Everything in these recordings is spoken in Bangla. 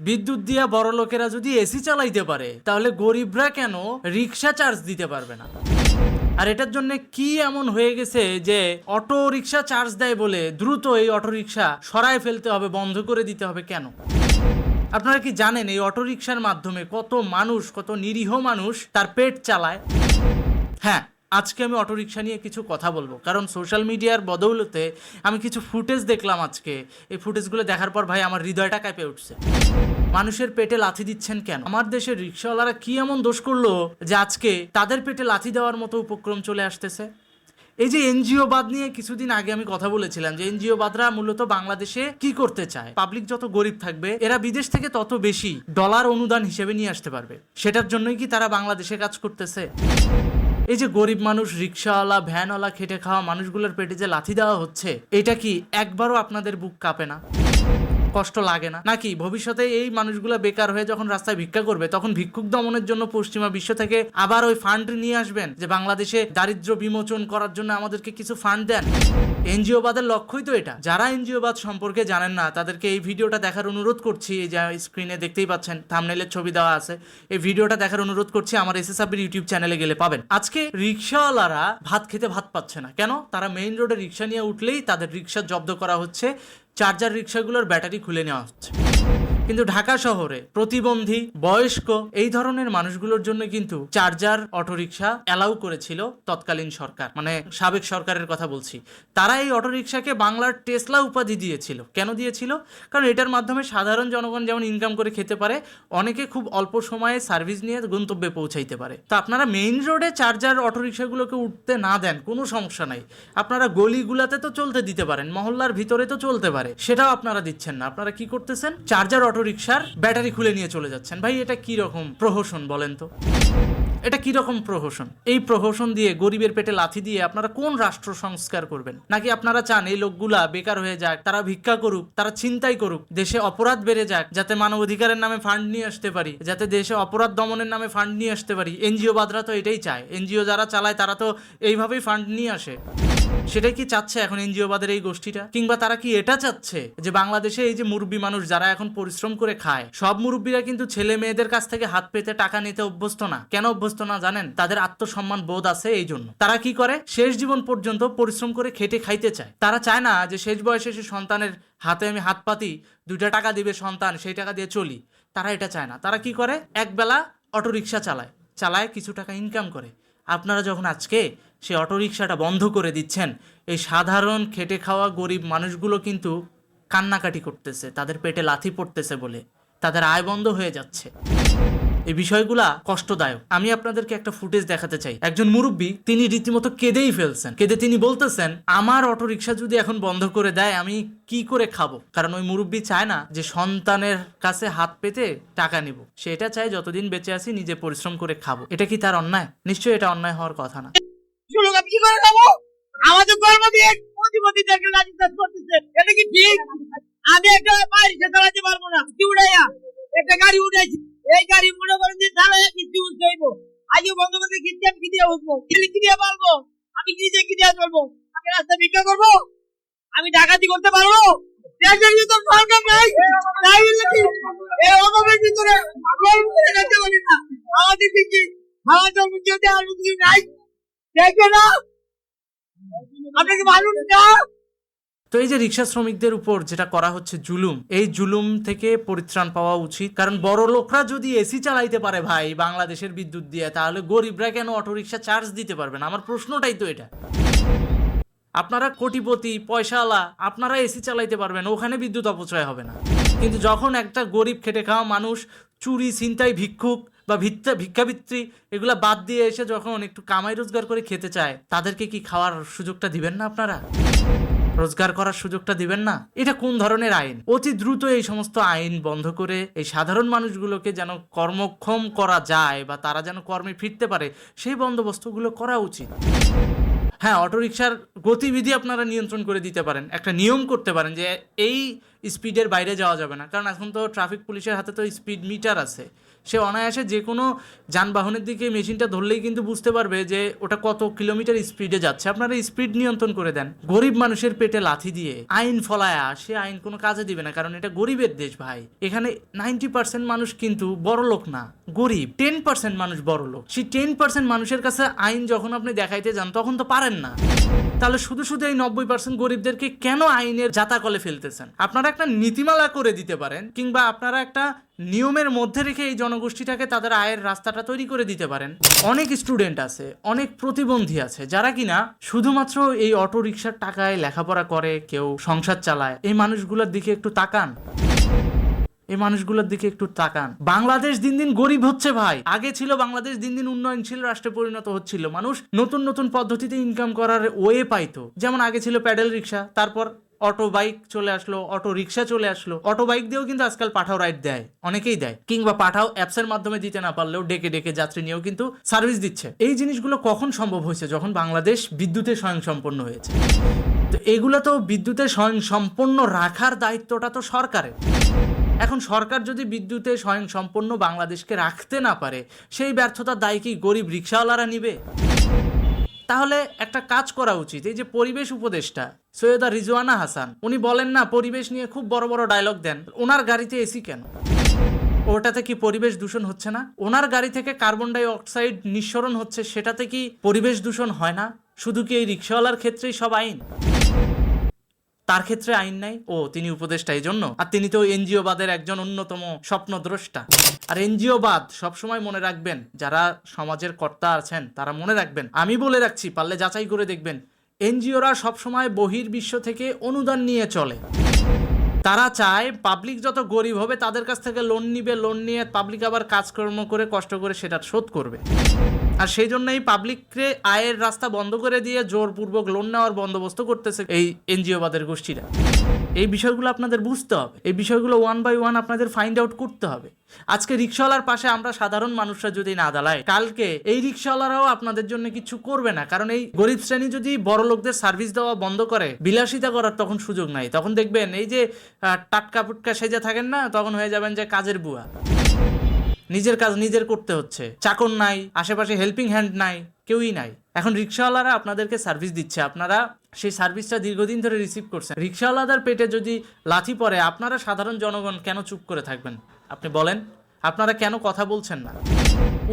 বিদ্যুৎ দিয়া বড় লোকেরা যদি এসি চালাইতে পারে তাহলে গরিবরা কেন রিক্সা চার্জ দিতে পারবে না? আর এটার জন্য কি এমন হয়ে গেছে যে অটো রিক্সা চার্জ দেয় বলে দ্রুত এই অটো রিক্সা সরায় ফেলতে হবে, বন্ধ করে দিতে হবে কেন? আপনারা কি জানেন এই অটো রিক্সার মাধ্যমে কত মানুষ, কত নিরীহ মানুষ তার পেট চালায়? হ্যাঁ, আজকে আমি অটোরিকশা নিয়ে কিছু কথা বলবো, কারণ সোশ্যাল মিডিয়ার বদৌলতে আমি কিছু ফুটেজ দেখলাম আজকে। এই ফুটেজগুলো দেখার পর ভাই আমার হৃদয়টা কাঁপে উঠছে। মানুষের পেটে লাথি দিচ্ছেন কেন? আমার দেশের রিক্সাওয়ালারা কি এমন দোষ করলো যে আজকে তাদের পেটে লাথি দেওয়ার মতো উপক্রম চলে আসতেছে? এই যে এনজিও বাদ নিয়ে কিছুদিন আগে আমি কথা বলেছিলাম যে এনজিও বাদরা মূলত বাংলাদেশে কি করতে চায়, পাবলিক যত গরিব থাকবে এরা বিদেশ থেকে তত বেশি ডলার অনুদান হিসেবে নিয়ে আসতে পারবে, সেটার জন্যই কি তারা বাংলাদেশে কাজ করতেছে? এই যে গরিব মানুষ, রিক্সাওয়ালা, ভ্যানওয়ালা, খেটে খাওয়া মানুষগুলোর পেটে যে লাথি দেওয়া হচ্ছে, এটা কি একবারও আপনাদের বুক কাঁপে না? কষ্ট লাগে না? নাকি ভবিষ্যতে এই মানুষগুলো বেকার হয়ে যখন রাস্তায় ভিক্ষা করবে তখন ভিক্ষুক দমনের জন্য পশ্চিমা বিশ্ব থেকে আবার ওই ফান্ড নিয়ে আসবেন যে বাংলাদেশে দারিদ্র্য বিমোচন করার জন্য আমাদেরকে কিছু ফান্ড দেন? এনজিও বাদের লক্ষ্যই তো এটা। যারা এনজিও বাদ সম্পর্কে জানেন না তাদেরকে এই ভিডিওটা দেখার অনুরোধ করছি। এই যে স্ক্রিনে দেখতেই পাচ্ছেন, থাম্বনেইলের ছবি দেওয়া আছে, এই ভিডিওটা দেখার অনুরোধ করছি। আমার এসএস সাব্বির ইউটিউব চ্যানেলে গেলে পাবেন। আজকে রিক্সাওয়ালারা ভাত খেতে ভাত পাচ্ছে না কেন? তারা মেইন রোডে রিক্সা নিয়ে উঠলেই তাদের রিক্সা জব্দ করা হচ্ছে, চার্জার রিক্সাগুলোর ব্যাটারি খুলে নেওয়া হচ্ছে। কিন্তু ঢাকা শহরে প্রতিবন্ধী, বয়স্ক এই ধরনের মানুষগুলোর জন্য কিন্তু চার্জার অটোরিকশা অ্যালাউ করেছিল তৎকালীন সরকার, মানে সাবেক সরকারের কথা বলছি। তারা এই অটোরিকশাকে বাংলার টেসলা উপাধি দিয়েছিল। কেন দিয়েছিল? কারণ এটার মাধ্যমে সাধারণ জনগণ যেমন ইনকাম করে খেতে পারে, অনেকে খুব অল্প সময়ে সার্ভিস নিয়ে গন্তব্যে পৌঁছাইতে পারে। তো আপনারা মেইন রোডে চার্জার অটোরিকশাগুলোকে উঠতে না দেন, কোনো সমস্যা নাই। আপনারা গলিগুলাতে তো চলতে দিতে পারেন, মহল্লার ভিতরে তো চলতে পারে, সেটাও আপনারা দিচ্ছেন না। আপনারা কি করতেছেন? চার্জার অটোরিকশার ব্যাটারি খুলে নিয়ে চলে যাচ্ছেন। ভাই এটা কি রকম প্রহসন বলেন তো? এটা কি রকম প্রহসন? এই প্রহসন দিয়ে, গরিবের পেটে লাথি দিয়ে আপনারা কোন রাষ্ট্র সংস্কার করবেন? নাকি আপনারা চান এই লোকগুলা বেকার হয়ে যাক, তারা ভিক্ষা করুক, তারা ছিনতাই করুক, দেশে অপরাধ বেড়ে যাক, যাতে মানব অধিকারের নামে ফান্ড নিয়ে আসতে পারি, যাতে দেশে অপরাধ দমনের নামে ফান্ড নিয়ে আসতে পারি? এনজিও বাদরা তো এটাই চায়। এনজিও যারা চালায় তারা তো এইভাবেই ফান্ড নিয়ে আসে। সেটাই কি চাচ্ছে এখন এনজিও বাদের এই গোষ্ঠীটা? কিংবা তারা কি এটা চাচ্ছে যে বাংলাদেশে এই যে মুরব্বী মানুষ যারা এখন পরিশ্রম করে খায়, সব মুরব্বীরা কিন্তু ছেলে মেয়েদের কাছ থেকে হাত পেতে টাকা নিতে অভ্যস্ত না? কেন অভ্যস্ত না জানেন? তাদের আত্মসম্মান বোধ আছে এই জন্য। তারা কি করে? শেষ জীবন পর্যন্ত পরিশ্রম করে খেটে খাইতে চায়। তারা চায় না যে শেষ বয়সে সে সন্তানের হাতে আমি হাত পাতি, 2টা টাকা দিবে সন্তান, সেই টাকা দিয়ে চলি। তারা এটা চায় না। তারা কি করে? একবেলা অটোরিকশা চালায় কিছু টাকা ইনকাম করে। আপনারা যখন আজকে সেই অটোরিকশাটা বন্ধ করে দিচ্ছেন, এই সাধারণ খেটে খাওয়া গরিব মানুষগুলো কিন্তু কান্নাকাটি করতেছে, তাদের পেটে লাথি পড়তেছে বলে তাদের আয় বন্ধ হয়ে যাচ্ছে। এই বিষয়গুলা কষ্টদায়ক। আমি আপনাদেরকে একটা ফুটেজ দেখাতে চাই। একজন মুরব্বী, তিনি রীতিমতো কেঁদেই ফেলছেন। কেঁদে তিনি বলতেছেন, আমার অটোরিকশা যদি এখন বন্ধ করে দেয় আমি কি করে খাবো? কারণ ওই মুরব্বী চায় না যে সন্তানের কাছে হাত পেতে টাকা নিব, সেটা চায় যতদিন বেঁচে আছি নিজে পরিশ্রম করে খাবো। এটা কি তার অন্যায়? নিশ্চয়ই এটা অন্যায় হওয়ার কথা না। আমি কি করে খাবো? আমাদের কর্ম দিয়ে প্রতিপতিদেরকে রাজত্ব করতেছে, এটা কি ঠিক? আমি একটা বাড়িতে চালাতে পারবো না, কি উড়াইয়া একটা গাড়ি উঠাইছি, এই গাড়ি মনে করেন যে চালাইয়া কিস্তি উঠতে হইব। আজকে বন্ধ করতে কিস্তি আমি কি দিয়ে উঠবো? কি দিয়ে পারবো? আমি কি দিয়ে কি দিয়ে চলবো? আমি রাস্তা ভিক্ষা করবো? আমি ডাকাতি করতে পারবো? দেশের ভিতর সরকার নাই, তাই নাকি এই অভাবের ভিতরে কর্ম করে যেতে পারি না? আমাদের কি খাওয়া জন্য যেতে আর কিছু নাই? দেখে না আপনাকে মানুষ না। তো এই যে রিক্সা শ্রমিকদের উপর যেটা করা হচ্ছে জুলুম, এই জুলুম থেকে পরিত্রাণ পাওয়া উচিত। কারণ বড় লোকরা যদি এসি চালাইতে পারে ভাই বাংলাদেশের বিদ্যুৎ দিয়ে, তাহলে গরিবরা কেন অটোরিকশা চার্জ দিতে পারবে না? আমার প্রশ্নটাই তো এটা। আপনারা কোটিপতি, পয়সাওয়ালা, আপনারা এসি চালাইতে পারবেন, ওখানে বিদ্যুৎ অপচয় হবে না। কিন্তু যখন একটা গরিব খেটে খাওয়া মানুষ চুরি, ছিনতাই, ভিক্ষুক বা ভিক্ষাবৃত্তি এগুলা বাদ দিয়ে এসে যখন একটু কামাই রোজগার করে খেতে চায়, তাদেরকে কি খাওয়ার সুযোগটা দিবেন না? আপনারা রোজগার করার সুযোগটা দিবেন না? এটা কোন ধরনের আইন? অতি দ্রুত এই সমস্ত আইন বন্ধ করে এই সাধারণ মানুষগুলোকে যেন কর্মক্ষম করা যায় বা তারা যেন কর্মে ফিরতে পারে, সেই বন্দোবস্তগুলো করা উচিত। হ্যাঁ, অটোরিকশার গতিবিধি আপনারা নিয়ন্ত্রণ করে দিতে পারেন, একটা নিয়ম করতে পারেন যে এই স্পিডের বাইরে যাওয়া যাবে না, কারণ এখন তো ট্রাফিক পুলিশের হাতে তো স্পিড মিটার আছে। সে অনায়াসে যে কোনো যানবাহনের দিকে মেশিনটা ধরলেই কিন্তু বুঝতে পারবে যে ওটা কত কিলোমিটার স্পিডে যাচ্ছে। আপনারা স্পিড নিয়ন্ত্রণ করে দেন। গরিব মানুষের পেটে লাথি দিয়ে আইন ফলায়া সে আইন কোনো কাজে দিবে না, কারণ এটা গরিবের দেশ ভাই। এখানে 90% মানুষ কিন্তু বড় লোক না, গরিব। 10% মানুষ বড় লোক। সেই 10% মানুষের কাছে আইন যখন আপনি দেখাইতে যান তখন তো পারেন না। তাহলে শুধু শুধু এই 90% গরিবদেরকে কেন আইনের জাতাকলে ফেলতেছেন? আপনারা একটা নীতিমালা করে দিতে পারেন, কিংবা আপনারা একটা নিয়মের মধ্যে রেখে এই জনগোষ্ঠীটাকে তাদের আয়ের রাস্তাটা তৈরি করে দিতে পারেন। অনেক স্টুডেন্ট আছে, অনেক প্রতিবন্ধী আছে, যারা কিনা শুধুমাত্র এই অটো রিক্সার টাকায় লেখাপড়া করে, কেউ সংসার চালায়। এই মানুষগুলোর দিকে একটু তাকান, এই মানুষগুলোর দিকে একটু তাকান। বাংলাদেশ দিন দিন গরিব হচ্ছে ভাই। আগে ছিল বাংলাদেশ দিন দিন উন্নয়নশীল রাষ্ট্রে পরিণত হচ্ছিল। মানুষ নতুন নতুন পদ্ধতিতে ইনকাম করার ওয়ে পাইতো। যেমন আগে ছিল প্যাডেল রিক্সা, তারপর অটো বাইক চলে আসলো, অটো রিক্সা চলে আসলো। অটো বাইক দিয়েও কিন্তু আজকাল পাঠাও রাইড দেয়, অনেকেই দেয়, কিংবা পাঠাও অ্যাপসের মাধ্যমে দিতে না পারলেও ডেকে ডেকে যাত্রী নিয়েও কিন্তু সার্ভিস দিচ্ছে। এই জিনিসগুলো কখন সম্ভব হয়েছে? যখন বাংলাদেশ বিদ্যুতে স্বয়ংসম্পন্ন হয়েছে। তো এগুলো তো বিদ্যুতে স্বয়ংসম্পন্ন রাখার দায়িত্বটা তো সরকারের। এখন সরকার যদি বিদ্যুতে স্বয়ংসম্পন্ন বাংলাদেশকে রাখতে না পারে, সেই ব্যর্থতার দায় কি গরিব রিক্সাওয়ালারা নিবে? তাহলে একটা কাজ করা উচিত। এই যে পরিবেশ উপদেষ্টা সৈয়দা রিজওয়ানা হাসান, উনি বলেন না পরিবেশ নিয়ে খুব বড় বড় ডায়লগ দেন, ওনার গাড়িতে এসি কেন? ওটাতে কি পরিবেশ দূষণ হচ্ছে না? ওনার গাড়ি থেকে কার্বন ডাই অক্সাইড নিঃসরণ হচ্ছে, সেটাতে কি পরিবেশ দূষণ হয় না? শুধু কি এই রিক্সাওয়ালার ক্ষেত্রেই সব আইন? তার ক্ষেত্রে আইন নাই? ও, তিনি উপদেষ্টা এই জন্য। আর তিনি তো এনজিও বাদের একজন অন্যতম স্বপ্নদ্রষ্টা। আর এনজিও বাদ সবসময় মনে রাখবেন, যারা সমাজের কর্তা আছেন তারা মনে রাখবেন, আমি বলে রাখছি, পারলে যাচাই করে দেখবেন, এনজিওরা সবসময় বহির্বিশ্ব থেকে অনুদান নিয়ে চলে। তারা চায় পাবলিক যত গরিব হবে তাদের কাছ থেকে লোন নিবে, লোন নিয়ে পাবলিক আবার কাজকর্ম করে কষ্ট করে সেটা শোধ করবে। আর সেই জন্যই পাবলিককে আয়ের রাস্তা বন্ধ করে দিয়ে জোরপূর্বক লোন নেওয়ার বন্দোবস্ত করতেছে এই এনজিওবাদের গোষ্ঠীরা। এই বিষয়গুলো আপনাদের বুঝতে হবে, এই বিষয়গুলো ওয়ান বাই ওয়ান আপনাদের ফাইন্ড আউট করতে হবে। আজকে রিক্সাওয়ালার পাশে আমরা সাধারণ মানুষরা যদি না দাঁড়াই, কালকে এই রিক্সাওয়ালারাও আপনাদের জন্য কিছু করবে না। কারণ এই গরিব শ্রেণী যদি বড় লোকদের সার্ভিস দেওয়া বন্ধ করে, বিলাসিতা করার তখন সুযোগ নাই। তখন দেখবেন এই যে টাটকা পুটকা সেজে থাকেন না, তখন হয়ে যাবেন যে কাজের বুয়া। নিজের কাজ নিজের করতে হচ্ছে, চাকর নাই, আশেপাশে হেল্পিং হ্যান্ড নাই, কেউই নাই। এখন রিক্সাওয়ালারা আপনাদেরকে সার্ভিস দিচ্ছে, আপনারা সেই সার্ভিসটা দীর্ঘদিন ধরে রিসিভ করছেন। রিক্সাওয়ালাদের পেটে যদি লাথি পড়ে, আপনারা সাধারণ জনগণ কেন চুপ করে থাকবেন? আপনি বলেন, আপনারা কেন কথা বলছেন না?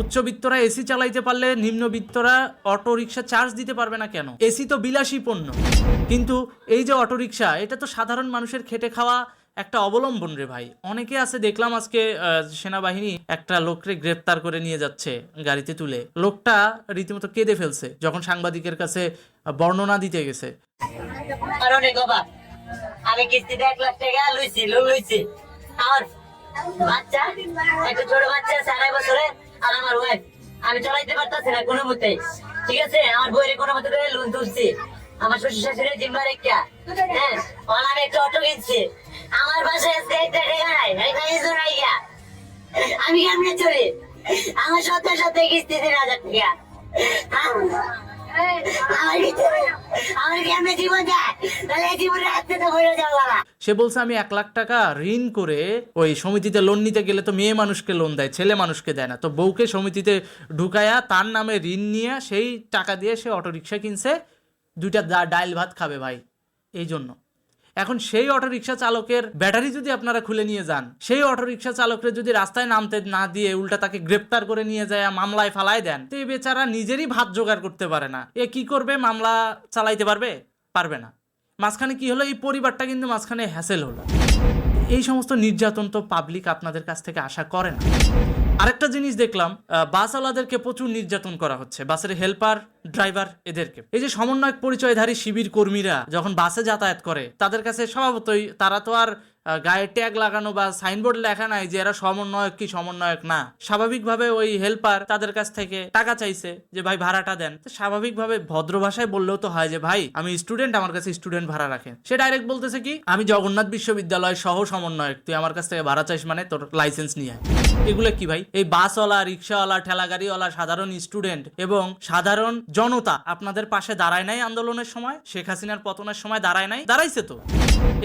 উচ্চবিত্তরা এসি চালাইতে পারলে নিম্নবিত্তরা অটো রিক্সা চার্জ দিতে পারবে না কেন? এসি তো বিলাসী পণ্য, কিন্তু এই যে অটো রিক্সা, এটা তো সাধারণ মানুষের খেটে খাওয়া একটা অবলম্বন রে ভাই। অনেকে আছে, দেখলাম আজকে সেনাবাহিনী একটা লোককে গ্রেফতার করে নিয়ে যাচ্ছে গাড়িতে তুলে। লোকটা রীতিমতো কেঁদে ফেলছে যখন সাংবাদিকের কাছে বর্ণনা দিতে গেছে। আমি কিস্তিতে 1 লাখ টাকা লোন লইছি। আমার বাচ্চা, একটা ছোট বাচ্চা 4.5 বছরের, আর আমার ওয়াইফ। আমি চালাইতে পারতাছি না কোনো মতে, ঠিক আছে? আমার বইয়ের কোনো মতে লোন তুলছি, আমার শ্বশুর শাশুড়ি জিম্মা রেখা। হ্যাঁ, আমি একটা অটো কিনছি। আমার বাসায় আজকে একটা টাকা নাই, আমি কেমনে চলি? আমার সপ্তাহে সপ্তাহে কিস্তি 3,000 টাকা। সে বলছে আমি 1 লাখ টাকা ঋণ করে, ওই সমিতিতে লোন নিতে গেলে তো মেয়ে মানুষকে লোন দেয়, ছেলে মানুষকে দেয় না, তো বউকে সমিতিতে ঢুকায়া তার নামে ঋণ নিয়ে সেই টাকা দিয়ে সে অটোরিকশা কিনছে, 2টা ডাইল ভাত খাবে ভাই। এই জন্য এখন সেই অটোরিকশা চালকের ব্যাটারি যদি আপনারা খুলে নিয়ে যান, সেই অটোরিকশা চালকের যদি রাস্তায় নামতে না দিয়ে উল্টা তাকে গ্রেপ্তার করে নিয়ে যায় মামলায় ফালায় দেন, তো এই বেচারা নিজেরই ভাত জোগাড় করতে পারে না। এ কি করবে? মামলা চালাইতে পারবে? পারবে না। মাঝখানে কি হলো? এই পরিবারটা কিন্তু মাঝখানে হ্যাসেল হলো। এই সমস্ত নির্যাতন তো পাবলিক আপনাদের কাছ থেকে আশা করে না। আরেকটা জিনিস দেখলাম, বাসওয়ালাদেরকে প্রচুর নির্যাতন করা হচ্ছে, বাসের হেল্পার, ড্রাইভার, এদেরকে। এই যে সমন্বয়ক পরিচয়ধারী শিবির কর্মীরা যখন বাসে যাতায়াত করে, তাদের কাছে স্বভাবতই, তারা তো আর গায়ে ট্যাগ লাগানো বা সাইনবোর্ড লেখা নাই যে এরা সমন্বয়ক কি সমন্বয়ক না। স্বাভাবিকভাবে ওই হেল্পার তাদের কাছ থেকে টাকা চাইছে যে ভাই ভাড়াটা দেন। স্বাভাবিকভাবে ভদ্র ভাষায় বললেও তো হয় যে ভাই আমি স্টুডেন্ট, আমার কাছে স্টুডেন্ট ভাড়া রাখেন। সে ডাইরেক্ট বলতেছে কি, আমি জগন্নাথ বিশ্ববিদ্যালয় সহ সমন্বয়ক, তুই আমার কাছ থেকে ভাড়া চাইস মানে তোর লাইসেন্স নিয়ে। এগুলো কি ভাই? এই বাসওয়ালা, রিক্সাওয়ালা, ঠেলাগাড়িওয়ালা, সাধারণ স্টুডেন্ট এবং সাধারণ জনতা আপনাদের পাশে দাঁড়ায় নাই আন্দোলনের সময়? শেখ হাসিনার পতনের সময় দাঁড়ায় নাই? দাঁড়াইছে তো।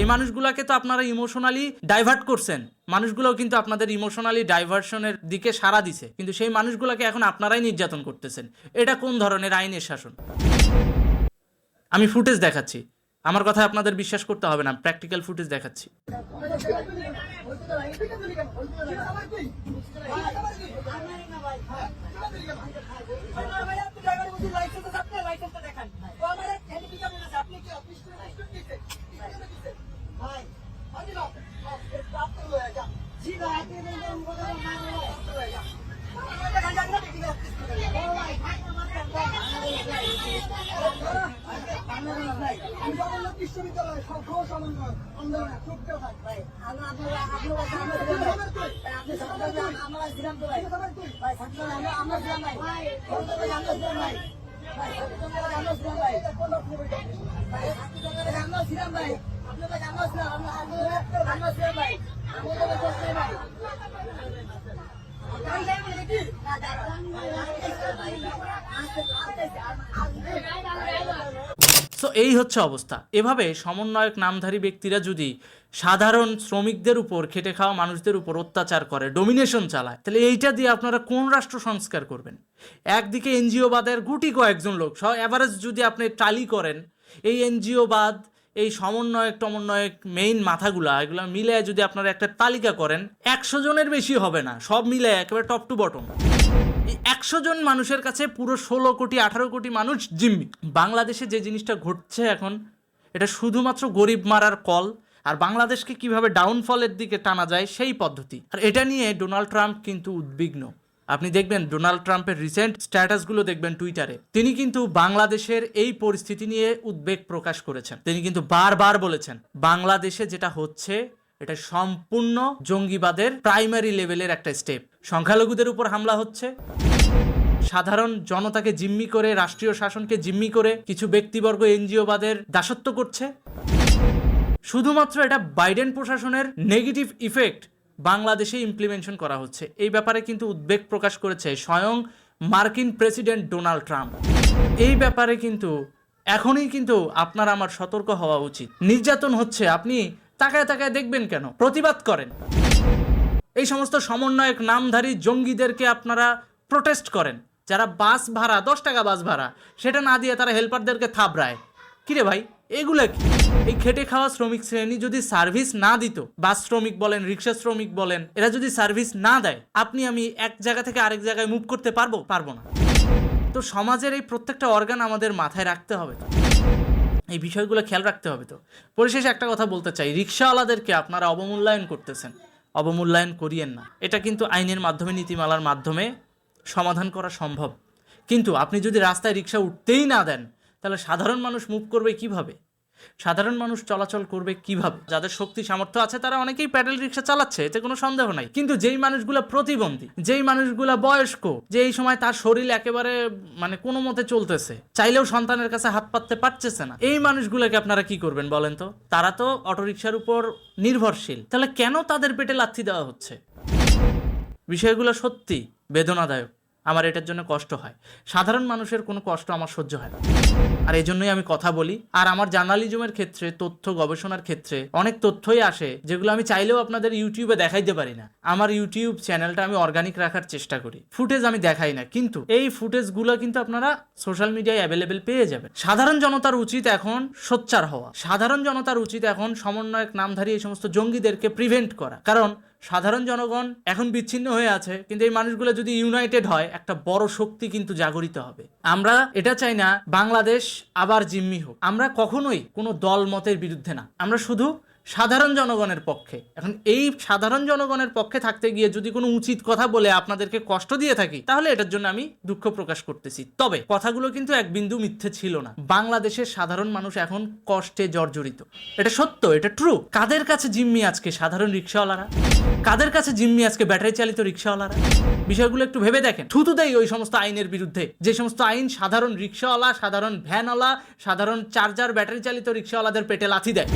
এই মানুষগুলাকে তো আপনারা ইমোশনালি ডাইভার্ট করছেন, মানুষগুলো কিন্তু আপনাদের ইমোশনালি ডাইভার্সনের দিকে সাড়া দিছে, কিন্তু সেই মানুষগুলোকে এখন আপনারাই নির্যাতন করতেছেন। এটা কোন ধরনের আইনের শাসন? আমি ফুটেজ দেখাচ্ছি, আমার কথা আপনাদের বিশ্বাস করতে হবে না, প্র্যাকটিক্যাল ফুটেজ দেখাচ্ছি। বিশ্ববিদ্যালয় সহ সমন্বয় আন্দোলনে যুক্ত থাকবে। সো এই হচ্ছে অবস্থা। এভাবে সমন্বয়ক নামধারী ব্যক্তিরা যদি সাধারণ শ্রমিকদের উপর, খেটে খাওয়া মানুষদের উপর অত্যাচার করে, ডোমিনেশন চালায়, তাহলে এইটা দিয়ে আপনারা কোন রাষ্ট্র সংস্কার করবেন? একদিকে এনজিও বাদের গুটি কয়েকজন লোক সব এভারেজ যদি আপনি টালি করেন, এই এনজিও বাদ, এই সমন্বয়ক মেইন মাথাগুলা, এগুলো মিলে যদি আপনারা একটা তালিকা করেন, 100 জনের বেশি হবে না, সব মিলে একেবারে টপ টু বটম। 100 জন মানুষের কাছে পুরো 16 কোটি 18 কোটি মানুষ জিম্মি। বাংলাদেশে যে জিনিসটা ঘটছে এখন, এটা শুধুমাত্র গরিব মারার কল, আর বাংলাদেশকে কিভাবে ডাউনফলের দিকে টানা যায় সেই পদ্ধতি। আর এটা নিয়ে ডোনাল্ড ট্রাম্প কিন্তু উদ্বিগ্ন। আপনি দেখবেন ডোনাল্ড ট্রাম্পের রিসেন্ট স্ট্যাটাসগুলো দেখবেন টুইটারে, তিনি কিন্তু বাংলাদেশের এই পরিস্থিতি নিয়ে উদ্বেগ প্রকাশ করেছেন। তিনি কিন্তু বারবার বলেছেন বাংলাদেশে যেটা হচ্ছে এটা সম্পূর্ণ জঙ্গিবাদের প্রাইমারি লেভেলের একটা স্টেপ। সংখ্যালঘুদের উপর হামলা হচ্ছে, সাধারণ জনতাকে জিম্মি করে, রাষ্ট্রীয় শাসনকে জিম্মি করে কিছু ব্যক্তিবর্গ এনজিওবাদের দাসত্ব করছে। শুধুমাত্র এটা বাইডেন প্রশাসনের নেগেটিভ ইফেক্ট বাংলাদেশে ইমপ্লিমেন্টেশন করা হচ্ছে, এই ব্যাপারে কিন্তু উদ্বেগ প্রকাশ করেছে স্বয়ং মার্কিন প্রেসিডেন্ট ডোনাল্ড ট্রাম্প। এই ব্যাপারে কিন্তু এখনই কিন্তু আপনার আমার সতর্ক হওয়া উচিত। নির্যাতন হচ্ছে, আপনি তাকায় তাকায় দেখবেন কেন? প্রতিবাদ করেন। এই সমস্ত সমন্বয়ক নামধারী জঙ্গিদেরকে আপনারা প্রোটেস্ট করেন। যারা বাস ভাড়া 10 টাকা বাস ভাড়া সেটা না দিয়ে তারা হেল্পারদেরকে থাবড়ায়। কিরে ভাই, এগুলা কি? এই খেটে খাওয়া শ্রমিক শ্রেণী যদি সার্ভিস না দিত, বাস শ্রমিক বলেন, রিক্সা শ্রমিক বলেন, এরা যদি সার্ভিস না দেয়, আপনি আমি এক জায়গা থেকে আরেক জায়গায় মুভ করতে পারবো না। তো সমাজের এই প্রত্যেকটা অর্গান আমাদের মাথায় রাখতে হবে, এই বিষয়গুলো খেয়াল রাখতে হবে। তো পরিশেষে একটা কথা বলতে চাই, রিক্সাওয়ালাদেরকে আপনারা অবমূল্যায়ন করতেছেন, অবমূল্যায়ন করিয়েন না। এটা কিন্তু আইনের মাধ্যমে, নীতিমালার মাধ্যমে সমাধান করা সম্ভব। কিন্তু আপনি যদি রাস্তায় রিক্সা উঠতেই না দেন, তাহলে সাধারণ মানুষ মুভ করবে কিভাবে? সাধারণ মানুষ চলাচল করবে কিভাবে? যাদের শক্তি সামর্থ্য আছে তারা অনেকেই প্যাডেল রিক্সা চালাচ্ছে, এতে কোনো সন্দেহ নাই। কিন্তু যেই মানুষগুলো প্রতিবন্ধী, যেই মানুষগুলো বয়স্ক, যে এই সময় তার শরীর একেবারে কোনো মতে চলতেছে, চাইলেও সন্তানের কাছে হাত পাততে পারতেছে না, এই মানুষগুলোকে আপনারা কি করবেন বলেন তো? তারা তো অটোরিকশার উপর নির্ভরশীল, তাহলে কেন তাদের পেটে লাথি দেওয়া হচ্ছে? বিষয়গুলো সত্যি বেদনাদায়ক। আমার এটার জন্য কষ্ট হয়। সাধারণ মানুষের কোনো কষ্ট আমার সহ্য হয় না, আর এই জন্যই আমি কথা বলি। আর আমার জার্নালিজমের ক্ষেত্রে, তথ্য গবেষণার ক্ষেত্রে অনেক তথ্যই আসে যেগুলো আমি চাইলেও আপনাদের ইউটিউবে দেখাইতে পারি না। আমার ইউটিউব চ্যানেলটা আমি অর্গানিক রাখার চেষ্টা করি, ফুটেজ আমি দেখাই না, কিন্তু এই ফুটেজগুলো কিন্তু আপনারা সোশ্যাল মিডিয়ায় অ্যাভেলেবেল পেয়ে যাবেন। সাধারণ জনতার উচিত এখন সোচ্চার হওয়া, সাধারণ জনতার উচিত এখন সমন্বয়ক নামধারী এই সমস্ত জঙ্গিদেরকে প্রিভেন্ট করা। কারণ সাধারণ জনগণ এখন বিচ্ছিন্ন হয়ে আছে, কিন্তু এই মানুষগুলো যদি ইউনাইটেড হয়, একটা বড় শক্তি কিন্তু জাগরিত হবে। আমরা এটা চাই না বাংলাদেশ আবার জিম্মি হোক। আমরা কখনোই কোনো দল মতের বিরুদ্ধে না, আমরা শুধু সাধারণ জনগণের পক্ষে। এখন এই সাধারণ জনগণের পক্ষে থাকতে গিয়ে যদি কোনো উচিত কথা বলে আপনাদেরকে কষ্ট দিয়ে থাকি, তাহলে এটার জন্য আমি দুঃখ প্রকাশ করতেছি। তবে কথাগুলো কিন্তু এক বিন্দু মিথ্যে ছিল না। বাংলাদেশের সাধারণ মানুষ এখন কষ্টে জর্জরিত, এটা সত্য, এটা ট্রু। কাদের কাছে জিম্মি আজকে সাধারণ রিক্সাওয়ালারা? কাদের কাছে জিম্মি আজকে ব্যাটারি চালিত রিক্সাওয়ালারা? বিষয়গুলো একটু ভেবে দেখেন। থুতু দেয় ওই সমস্ত আইনের বিরুদ্ধে, যে সমস্ত আইন সাধারণ রিক্সাওয়ালা, সাধারণ ভ্যানওয়ালা, সাধারণ চার্জার ব্যাটারি চালিত রিক্সাওয়ালাদের পেটে লাথি দেয়।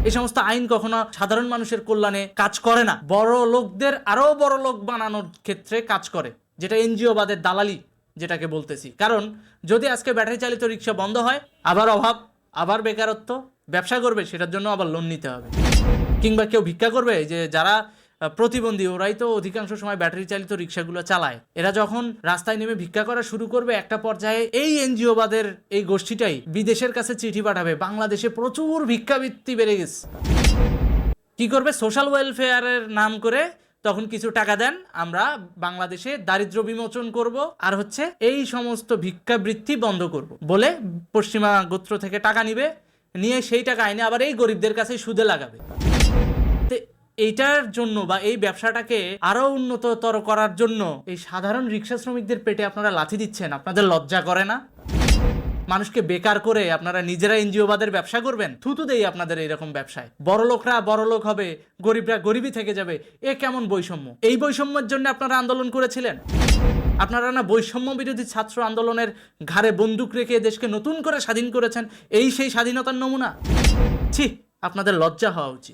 এই সমস্ত আইন কখনো সাধারণ মানুষের কল্যাণে কাজ করে না, বড় লোকদের আরো বড় লোক বানানোর ক্ষেত্রে কাজ করে, যেটা এনজিও বাদের দালালি যেটাকে বলতেছি। কারণ যদি আজকে ব্যাটারি চালিত রিক্সা বন্ধ হয়, আবার অভাব, আবার বেকারত্ব, ব্যবসা করবে, সেটার জন্য আবার লোন নিতে হবে। কিংবা কেউ ভিক্ষা করবে? যে যারা প্রতিবন্ধী ওরাই তো অধিকাংশ সময় ব্যাটারি চালিত রিক্সাগুলো চালায়। এরা যখন রাস্তায় নেমে ভিক্ষা করা শুরু করবে, একটা পর্যায়ে এই এনজিওবাদের এই গোষ্ঠীটাই বিদেশের কাছে চিঠি পাঠাবে, বাংলাদেশে প্রচুর ভিক্ষাবৃত্তি বেড়ে গেছে। কি করবে? সোশ্যাল ওয়েলফেয়ারের নাম করে তখন কিছু টাকা দেন, আমরা বাংলাদেশে দারিদ্র বিমোচন করব, আর হচ্ছে এই সমস্ত ভিক্ষাবৃত্তি বন্ধ করব বলে পশ্চিমা গোত্র থেকে টাকা নিবে, নিয়ে সেই টাকা আইনে আবার এই গরিবদের কাছে সুদে লাগাবে। এইটার জন্য বা এই ব্যবসাটাকে আরো উন্নততর করার জন্য এই সাধারণ রিক্সা শ্রমিকদের পেটে আপনারা লাথি দিচ্ছেন। আপনাদের লজ্জা করে না? মানুষকে বেকার করে আপনারা নিজেরা এনজিওবাদের ব্যবসা করবেন? থুতু দেই আপনাদের এইরকম ব্যবসায়। বড় লোকরা বড় লোক হবে, গরিবরা গরিবই থেকে যাবে। এ কেমন বৈষম্য? এই বৈষম্যের জন্য আপনারা আন্দোলন করেছিলেন? আপনারা না বৈষম্য বিরোধী ছাত্র আন্দোলনের ঘাড়ে বন্দুক রেখে দেশকে নতুন করে স্বাধীন করেছেন? এই সেই স্বাধীনতার নমুনা? ছি, আপনাদের লজ্জা হওয়া উচিত।